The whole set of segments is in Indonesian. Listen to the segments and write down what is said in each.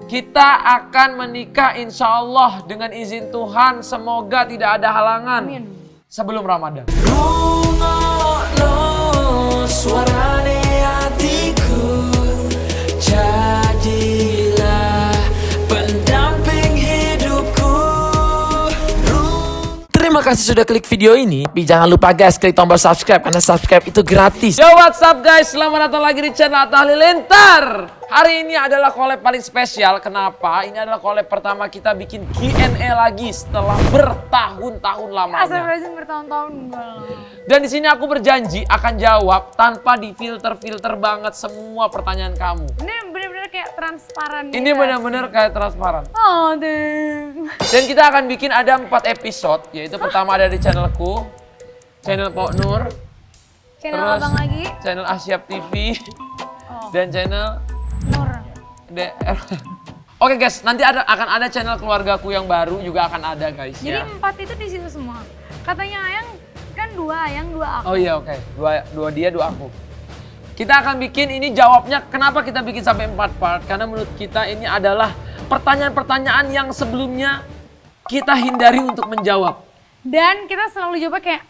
Kita akan menikah insya Allah dengan izin Tuhan. Semoga tidak ada halangan. Amin. Sebelum Ramadan. Suarane hatiku, jadilah pendamping hidupku. Terima kasih sudah klik video ini. Tapi jangan lupa guys, klik tombol subscribe karena subscribe itu gratis. Yo, what's up guys? Selamat datang lagi di channel Atta Halilintar. Hari ini adalah collab paling spesial. Kenapa? Ini adalah collab pertama kita bikin Q&A lagi setelah bertahun-tahun lamanya. Astagfirullahaladzim, bertahun-tahun enggak lah. Dan di sini aku berjanji akan jawab tanpa difilter-filter banget semua pertanyaan kamu. Ini bener-bener kayak transparan. Ini benar-benar kayak transparan. Oh, deng. Dan kita akan bikin ada 4 episode, yaitu pertama ada di channelku, channel Pok Nur, Channel terus abang lagi. channel Asyap TV, Oh, dan channel Nur. DR. Oke guys, nanti akan ada channel keluargaku yang baru juga akan ada guys Jadi ya. 4 itu di situ semua. Katanya Ayang kan 2 Ayang, 2 aku. Oh iya oke, dua dia, 2 aku. Kita akan bikin ini jawabnya, kenapa kita bikin sampai 4 part? Karena menurut kita ini adalah pertanyaan-pertanyaan yang sebelumnya kita hindari untuk menjawab. Dan kita selalu jawab kayak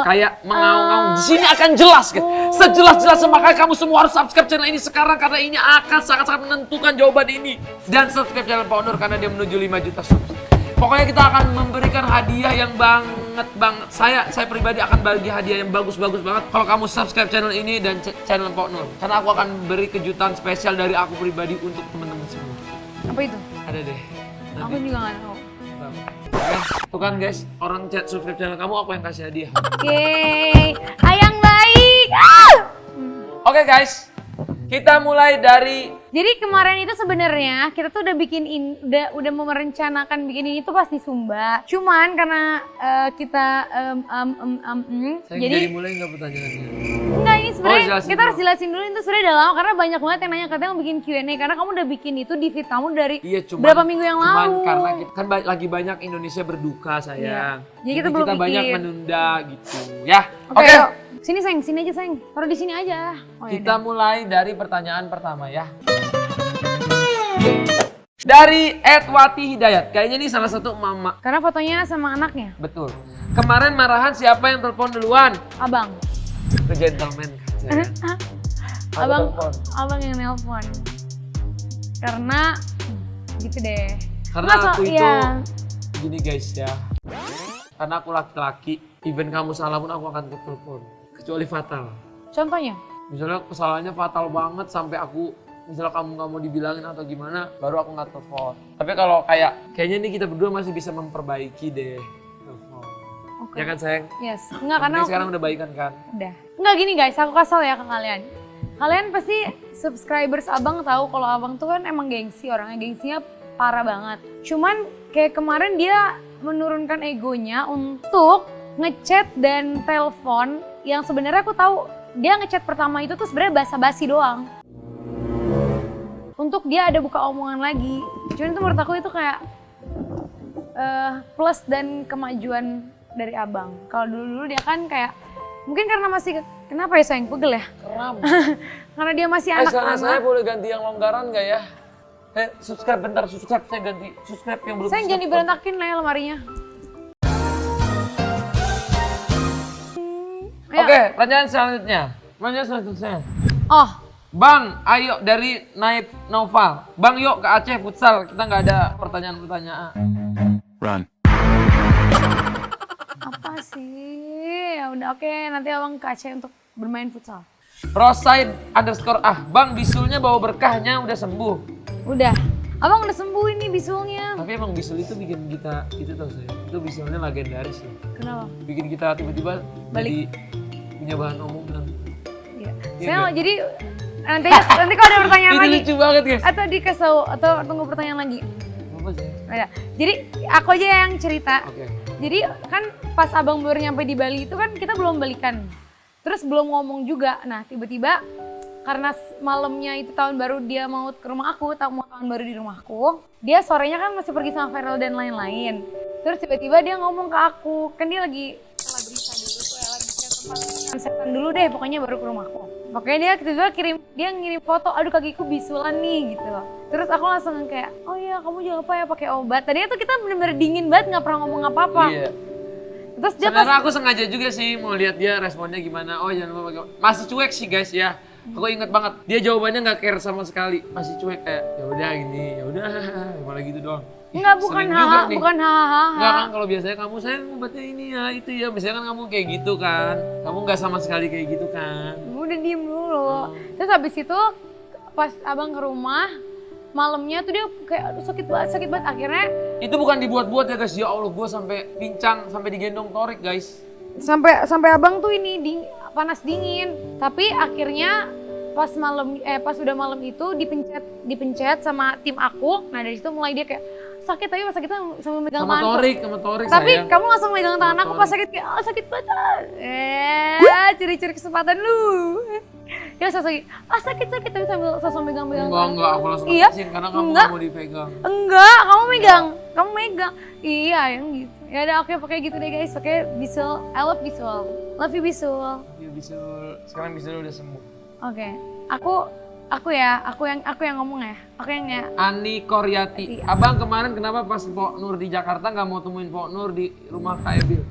Kayak mengaung-ngaung. Di sini akan jelas, guys. Sejelas-jelasnya, makanya kamu semua harus subscribe channel ini sekarang karena ini akan sangat-sangat menentukan jawaban ini. Dan subscribe channel Pok Nur karena dia menuju 5 juta subscribe. Pokoknya kita akan memberikan hadiah yang banget. Saya pribadi akan bagi hadiah yang bagus-bagus banget kalau kamu subscribe channel ini dan channel Pok Nur. Karena aku akan beri kejutan spesial dari aku pribadi untuk teman-teman semua. apa itu? Ada deh. Nanti. Aku juga nggak tahu. Tuh kan guys, orang chat subscribe channel kamu, aku yang kasih hadiah. Oke, Ayang baik. Oke guys, kita mulai dari Jadi kemarin itu sebenarnya kita tuh udah bikin udah mau merencanakan bikin ini tuh pas di Sumba. Cuman karena kita jadi mulai nggak pertanyaannya? enggak, ini sebenarnya jelasin kita harus jelasin dulu itu sebenarnya udah lama karena banyak banget yang nanya katanya mau bikin Q&A karena kamu udah bikin itu di feed kamu dari berapa minggu yang cuman lalu. Karena kita, kan lagi banyak Indonesia berduka sayang. Iya. Jadi kita belum banyak bikin. menunda gitu ya. Oke. Oke. Yuk. Sini sayang, sini aja sayang. Taruh di sini aja. Oh, Kita mulai dari pertanyaan pertama ya. Dari Edwati Hidayat. Kayaknya ini salah satu mama. karena fotonya sama anaknya, Betul. Kemarin marahan siapa yang telepon duluan? abang. Ke gentleman kan sayang. Aku abang, telepon. abang yang nelpon. Karena gitu deh. Karena Masa- aku itu iya. gini guys ya. Karena aku laki-laki, even kamu salah pun aku akan telepon. Kecuali fatal. Contohnya? Misalnya kesalahannya fatal banget sampai aku, misalnya kamu nggak mau dibilangin atau gimana, baru aku nggak telepon. Tapi kalau kayaknya nih kita berdua masih bisa memperbaiki deh. Telepon. Oke. Ya kan sayang? Yes. Enggak, Yang karena penting sekarang udah baikan kan? udah. Enggak gini guys, aku kasih tau ya ke kalian. Kalian pasti subscribers abang tahu kalau abang tuh kan emang gengsi, orangnya gengsinya parah banget. Cuman kayak kemarin dia menurunkan egonya untuk ngechat dan telepon yang sebenarnya aku tahu dia ngechat pertama itu tuh sebenarnya basa-basi doang. Untuk dia ada buka omongan lagi. Cuman itu menurut aku itu kayak plus dan kemajuan dari abang. Kalau dulu dia kan kayak mungkin karena masih kenapa ya sayang pegel ya? Keram. Karena dia masih Sekarang saya anak-anak. boleh ganti yang longgaran nggak ya? Subscribe bentar, subscribe saya ganti. Subscribe yang belum Sayang jangan subscribe. diberantakin lah ya lemarinya. Ayo. Oke, pertanyaan selanjutnya. Pertanyaan selanjutnya. Oh, Bang, ayo dari Naif Noval. Bang, yuk ke Aceh futsal. Kita nggak ada pertanyaan-pertanyaan. Run. apa sih? Ya udah oke, nanti abang ke Aceh untuk bermain futsal. Rosaid _ Bang, bisulnya bawa berkahnya udah sembuh. Udah. Abang udah sembuh ini bisulnya. Tapi emang bisul itu bikin kita, itu tau saya, itu bisulnya legendaris loh. Kenapa? Bikin kita tiba-tiba Balik. jadi punya bahan omongan. Iya. Iya Saya nggak? jadi nanti kalau ada pertanyaan Itu lagi lucu banget guys. atau dikasih atau tunggu pertanyaan lagi. Apa sih? Ada. Jadi aku aja yang cerita. Oke. Jadi kan pas abang baru nyampe di Bali itu kan kita belum balikan. Terus belum ngomong juga. Nah tiba-tiba karena malamnya itu tahun baru dia mau ke rumah aku, mau tahun baru di rumahku. Dia sorenya kan masih pergi sama Feral dan lain-lain. Terus tiba-tiba dia ngomong ke aku, kan dia lagi setelah berisa dulu tuh ya, lagi cari tempat setan dulu deh pokoknya baru ke rumahku. Pokoknya dia dia ngirim foto, aduh kakiku bisulan nih gitu. Terus aku langsung kayak, oh iya kamu jangan lupa ya pakai obat. Tadinya tuh kita bener-bener dingin banget, nggak pernah ngomong apa-apa. Iya. Terus dia Sebenarnya aku sengaja juga sih mau lihat dia responnya gimana. Oh jangan lupa pakai obat. Masih cuek sih guys ya. Aku inget banget dia jawabannya nggak care sama sekali. Masih cuek kayak ya udah gini, ya udah malah gitu doang. Enggak, bukan hahaha, bukan hahaha. Enggak kan kalau biasanya kamu sayang obatnya ini ya itu ya. Biasanya kan kamu kayak gitu kan. Kamu nggak sama sekali kayak gitu kan. Udah diem dulu. Terus habis itu pas abang ke rumah, malamnya tuh dia kayak aduh sakit banget. Akhirnya Itu bukan dibuat-buat ya guys. Ya Allah gue sampai pincang, sampai digendong Torik guys. sampai abang tuh ini panas dingin. Tapi akhirnya pas udah malam itu dipencet sama tim aku. Nah dari situ mulai dia kayak sakit, tapi pas sakit sambil megang Sama tanganku. Torik Tapi sayang. kamu langsung megang tangan aku pas sakit kayak sakit banget. Curi-curi kesempatan lu. Ya sakit tapi sambil sosok megang-megang Enggak, aku langsung Iya. lepasin karena kamu Enggak. nggak mau dipegang. Enggak, kamu megang. Iya, yang gitu. Ya udah oke pakai gitu deh guys, pakai Bisul. I love Bisul. Love you Bisul. Ya Bisul, sekarang Bisul udah sembuh. Oke. Aku yang ngomong ya. Aku yang ya. Ani Koryati. Iya. Abang kemarin kenapa pas Pok Nur di Jakarta nggak mau temuin Pok Nur di rumah Kak Ebil?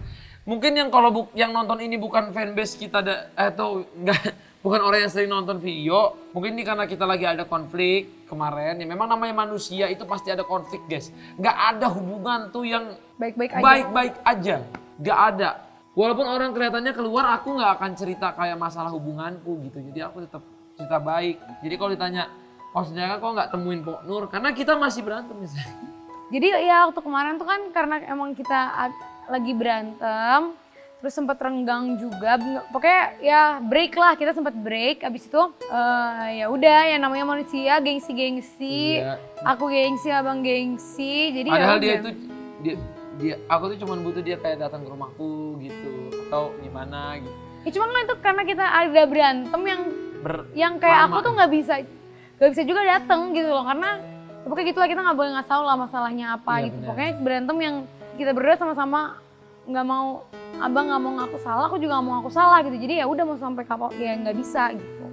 Mungkin yang yang nonton ini bukan fanbase kita atau enggak bukan orang yang sering nonton video. Mungkin ini karena kita lagi ada konflik kemarin. Ya memang namanya manusia itu pasti ada konflik guys. Nggak ada hubungan tuh yang baik-baik aja. Nggak ada. Walaupun orang kelihatannya keluar, aku nggak akan cerita kayak masalah hubunganku gitu. Jadi aku tetap cerita baik. Jadi kalau ditanya, maksudnya kok nggak temuin Pok Nur? Karena kita masih berantem misalnya. Jadi ya waktu kemarin tuh kan karena emang kita lagi berantem, terus sempat renggang juga. Pokoknya ya break lah, kita sempat break. Abis itu ya udah ya namanya manusia gengsi. Iya. Aku gengsi, abang gengsi. Jadi Padahal ya dia udah. itu aku tuh cuma butuh dia kayak datang ke rumahku gitu atau gimana gitu. Ya cuma kan itu karena kita ada berantem yang kayak aku tuh nggak bisa juga datang gitu loh, karena pokoknya gitulah kita nggak boleh ngasih tahu lah masalahnya apa Iya, gitu. benar. Pokoknya berantem yang kita berdua sama-sama nggak mau, abang nggak mau ngaku salah, aku juga nggak mau ngaku salah gitu. Jadi ya udah mau sampai kapan ya nggak bisa gitu.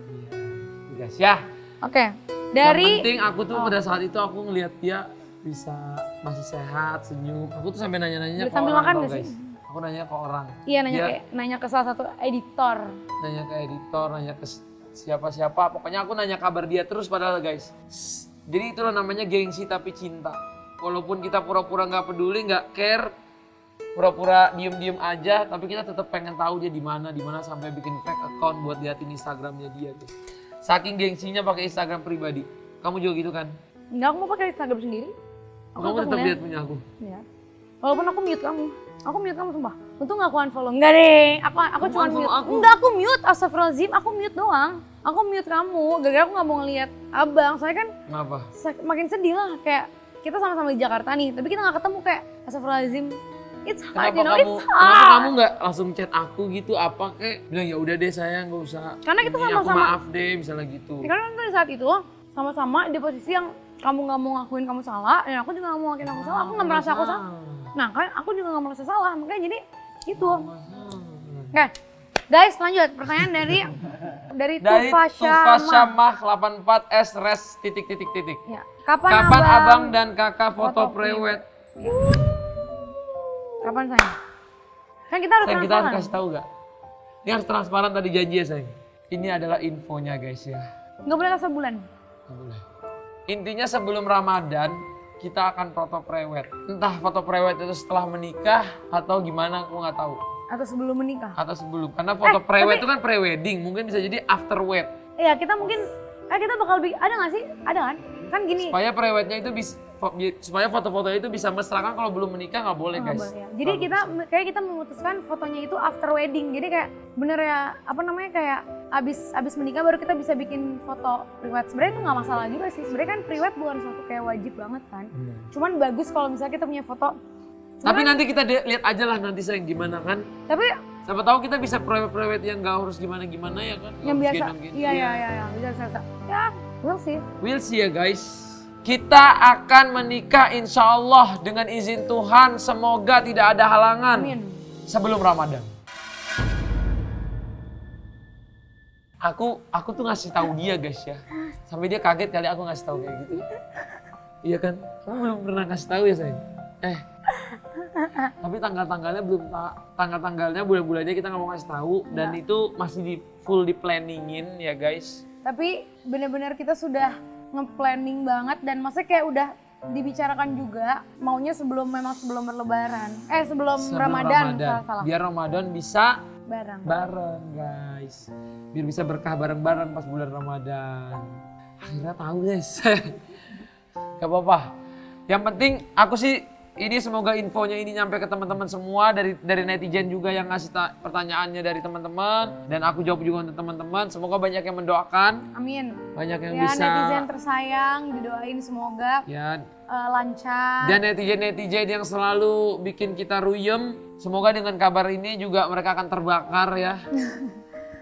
Guys ya. Oke, Yang dari penting aku tuh pada saat itu aku ngelihat dia masih sehat, senyum. Aku tuh sampai nanya-nanya Udah ke sambil orang makan tau, nggak sih? guys. Aku nanya ke orang. iya Dia nanya ke salah satu editor. nanya ke editor, nanya ke siapa-siapa. Pokoknya aku nanya kabar dia terus padahal guys. Jadi itulah namanya gengsi tapi cinta. Walaupun kita pura-pura nggak peduli, nggak care, pura-pura diem-diem aja, tapi kita tetap pengen tahu dia di mana sampai bikin fake account buat liatin Instagramnya dia tuh. Saking gengsinya pakai Instagram pribadi. Kamu juga gitu kan? Enggak, aku mau pakai Instagram sendiri. Kamu tetap lihat punya aku. Ya. Walaupun aku mute kamu. Aku mute kamu sumpah. Untung gak aku unfollow. Enggak deh. Aku Kamu cuma unfollow mute. aku? Enggak, aku mute. Astagfirullahaladzim. Aku mute doang. Aku mute kamu. Gara-gara aku gak mau ngeliat abang. Soalnya kan Kenapa? makin sedih lah. Kayak kita sama-sama di Jakarta nih. Tapi kita gak ketemu kayak astagfirullahaladzim. It's hard, you know, it's Kenapa hard. kamu nggak langsung chat aku gitu apa kayak bilang ya udah deh sayang nggak usah. Karena kita ini, aku sama-sama- maaf deh misalnya gitu. Karena kan di saat itu sama-sama di posisi yang kamu gak mau ngakuin kamu salah. Dan aku juga gak mau ngakuin aku salah. Aku gak merasa aku salah. Nah kan aku juga gak merasa salah. Makanya jadi gitu. Oke, guys lanjut pertanyaan dari Tufa Syamah. Syamah 84S res titik. Ya. Kapan abang dan kakak foto prewed? Kapan sayang? Kan kita harus Sayang kita harus transparan. kasih tahu gak? Ini harus transparan tadi janji ya sayang. Ini adalah infonya guys ya. Nggak boleh kasih bulan. Nggak boleh. Intinya sebelum Ramadan kita akan foto prewed. Entah foto prewed itu setelah menikah atau gimana aku nggak tahu. Atau sebelum menikah. Atau sebelum. Karena foto prewed tapi- itu kan pre-wedding. Mungkin bisa jadi after wed. Iya kita mungkin, kita bakal bikin, ada nggak sih? Ada kan? Kan gini. Supaya prewednya itu bisa, supaya foto-foto itu bisa mesra kan kalau belum menikah nggak boleh Nggak guys. boleh ya. Jadi kita memutuskan fotonya itu after wedding. Jadi kayak bener ya, apa namanya kayak abis menikah baru kita bisa bikin foto prewed. Sebenarnya itu nggak masalah juga sih. Sebenarnya kan prewed bukan suatu kayak wajib banget kan. Cuman bagus kalau misalnya kita punya foto. Tapi nanti kita lihat aja lah nanti sayang gimana kan. Tapi Siapa tahu kita bisa prewed yang nggak harus gimana-gimana ya kan. Nggak yang harus biasa, gendong-gendong. iya bisa. Ya, we'll see. We'll see ya guys. Kita akan menikah insya Allah dengan izin Tuhan. Semoga tidak ada halangan Amin. sebelum Ramadan. Aku tuh ngasih tahu dia guys ya. Sampai dia kaget kali aku ngasih tahu kayak gitu. Iya kan? Kamu belum pernah ngasih tahu ya sayang? Tapi tanggal-tanggalnya belum, tanggal-tanggalnya bulan-bulannya kita nggak mau ngasih tahu. Dan itu masih full di planningin ya guys. Tapi benar-benar kita sudah nge-planning banget dan maksudnya kayak udah dibicarakan juga maunya sebelum berlebaran. Sebelum Ramadan. Salah. Biar Ramadan bisa bareng guys. Biar bisa berkah bareng-bareng pas bulan Ramadan. Akhirnya tahu guys. Gak apa-apa. Yang penting aku sih ini semoga infonya ini nyampe ke teman-teman semua dari netizen juga yang ngasih pertanyaannya dari teman-teman dan aku jawab juga untuk teman-teman. Semoga banyak yang mendoakan. Amin. Banyak yang ya, bisa. Netizen tersayang didoain semoga ya, lancar. Dan netizen yang selalu bikin kita ruyem, semoga dengan kabar ini juga mereka akan terbakar ya.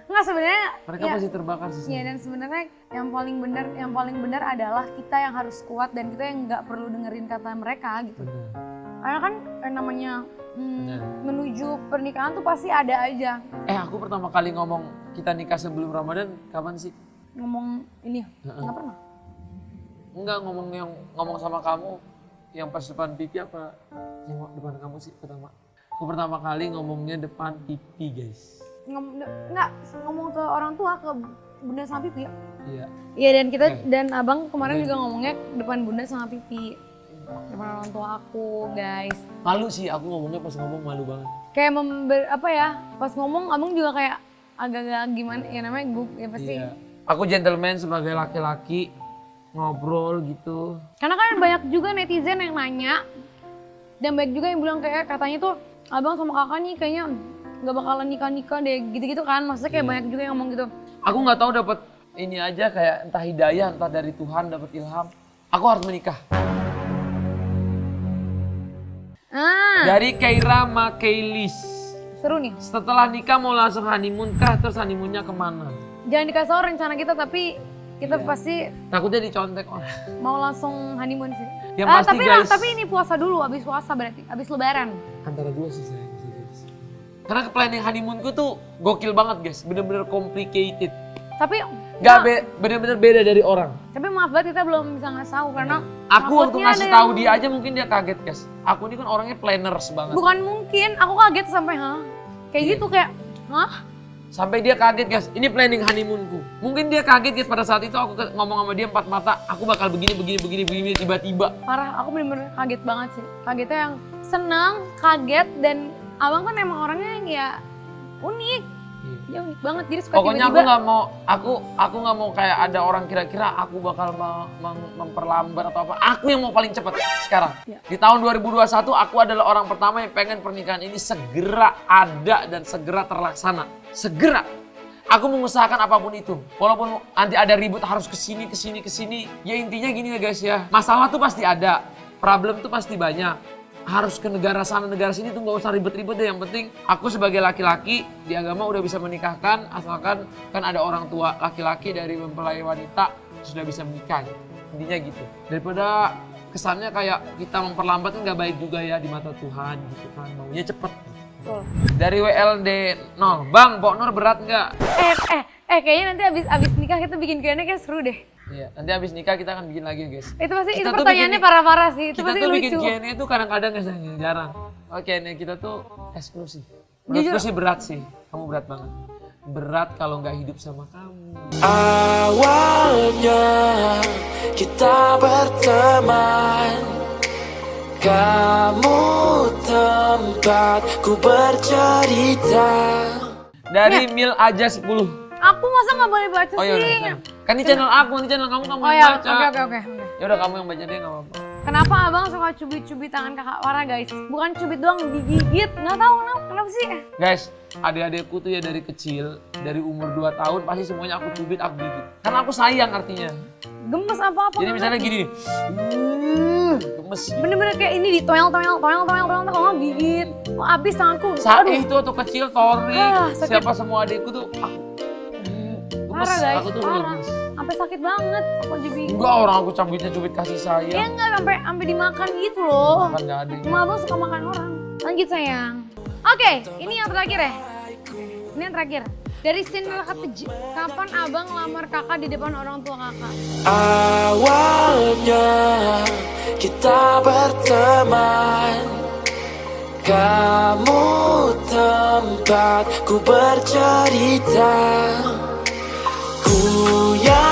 Enggak sebenarnya mereka pasti terbakar sih. Iya, dan sebenarnya yang paling benar adalah kita yang harus kuat dan kita yang nggak perlu dengerin kata mereka gitu. Bener. Karena kan namanya menuju pernikahan tuh pasti ada aja. Aku pertama kali ngomong kita nikah sebelum Ramadan kapan sih? Ngomong ini nggak pernah. Enggak, ngomong sama kamu yang pas depan pipi apa yang depan kamu sih pertama? Aku pertama kali ngomongnya depan pipi guys. Ngomong ke orang tua, ke bunda sama pipi ya? Iya. Iya, dan kita dan abang kemarin juga ngomongnya depan bunda sama pipi. Depan orang tua aku guys. Malu sih aku ngomongnya, pas ngomong malu banget. Kayak pas ngomong abang juga kayak agak-agak gimana ya namanya ya pasti. Iya. Aku gentleman sebagai laki-laki ngobrol gitu. Karena kan banyak juga netizen yang nanya dan banyak juga yang bilang kayak katanya tuh abang sama kakak nih kayaknya nggak bakalan nikah deh gitu-gitu kan. Maksudnya kayak banyak juga yang ngomong gitu. Aku nggak tahu dapat ini aja kayak entah hidayah, entah dari Tuhan dapat ilham. Aku harus menikah. Dari Keira Makeilis. Seru nih. Setelah nikah mau langsung honeymoon kah? Terus honeymoonnya kemana? Jangan dikasih tahu rencana kita, tapi kita pasti takutnya dicontek orang. Mau langsung honeymoon sih. Yang pasti guys. Tapi ini puasa dulu, abis puasa berarti, abis lebaran. Antara dua sih saya. Karena planning honeymoonku tuh gokil banget guys, bener-bener complicated. Tapi bener-bener beda dari orang. Tapi maaf banget kita belum bisa ngasih tahu karena aku waktu ngasih tahu dia aja mungkin dia kaget guys. Aku ini kan orangnya planners banget. Bukan mungkin, aku kaget sampai kayak gitu kayak sampai dia kaget guys, ini planning honeymoonku. Mungkin dia kaget guys pada saat itu aku ngomong sama dia empat mata, aku bakal begini tiba-tiba. Parah, aku bener-bener kaget banget sih. Kagetnya yang senang, kaget, dan abang kan emang orangnya yang ya unik. Dia unik banget, jadi suka pokoknya tiba-tiba. aku nggak mau kayak ada orang kira-kira aku bakal memperlambat atau apa. Aku yang mau paling cepat sekarang. Ya. Di tahun 2021 aku adalah orang pertama yang pengen pernikahan ini segera ada dan segera terlaksana. Segera. Aku mengusahakan apapun itu. Walaupun nanti ada ribut harus kesini. Ya intinya gini ya guys ya. Masalah tuh pasti ada. Problem tuh pasti banyak. Harus ke negara sana, negara sini tuh gak usah ribet-ribet deh. Yang penting aku sebagai laki-laki di agama udah bisa menikahkan. Asalkan kan ada orang tua laki-laki dari mempelai wanita sudah bisa menikah. Intinya gitu. Daripada kesannya kayak kita memperlambat kan gak baik juga ya di mata Tuhan gitu kan. Maunya cepet. Dari WLD 0. Bang, Pok Nur berat nggak? Kayaknya nanti abis nikah kita bikin Q&A kayak seru deh. Iya, nanti abis nikah kita akan bikin lagi guys. Itu pertanyaannya parah-parah sih, itu pasti lucu. Kita tuh bikin Q&A tuh kadang-kadang guys, jarang. Q&A kita tuh eksklusif. Menurutku sih berat sih, kamu berat banget. Berat kalau nggak hidup sama kamu. Awalnya kita berteman, kamu tempatku bercerita. Dari Mil aja 10. Aku masa nggak boleh baca sih? Yaudah, kan ini channel aku, ini channel kamu yang baca. Oke. Yaudah kamu yang baca deh nggak apa-apa. Kenapa abang suka cubit-cubit tangan kakak Wara guys? Bukan cubit doang, digigit. Nggak tahu kenapa sih? Guys, adik-adikku tuh ya dari kecil, dari umur 2 tahun pasti semuanya aku cubit, aku gigit. Karena aku sayang artinya. Gemes apa-apa. Jadi misalnya gini nih. Gemes. Bener-bener kayak ini di toel kalau nggak gigit. Oh, abis tanganku. Saat itu waktu kecil Tori, siapa semua adikku tuh aku parah guys, aku tuh parah. Sampai sakit banget aku jadi. Enggak, orang aku cubit kasih sayang. Iya enggak, sampai dimakan gitu loh. Makan gak ada. Cuma abang suka makan orang. Lanjut sayang. Oke, ini yang terakhir ya. Ini yang terakhir. Dari scene kapan abang lamar kakak di depan orang tua kakak? Awalnya kita berteman, kamu tempatku bercerita, ku yang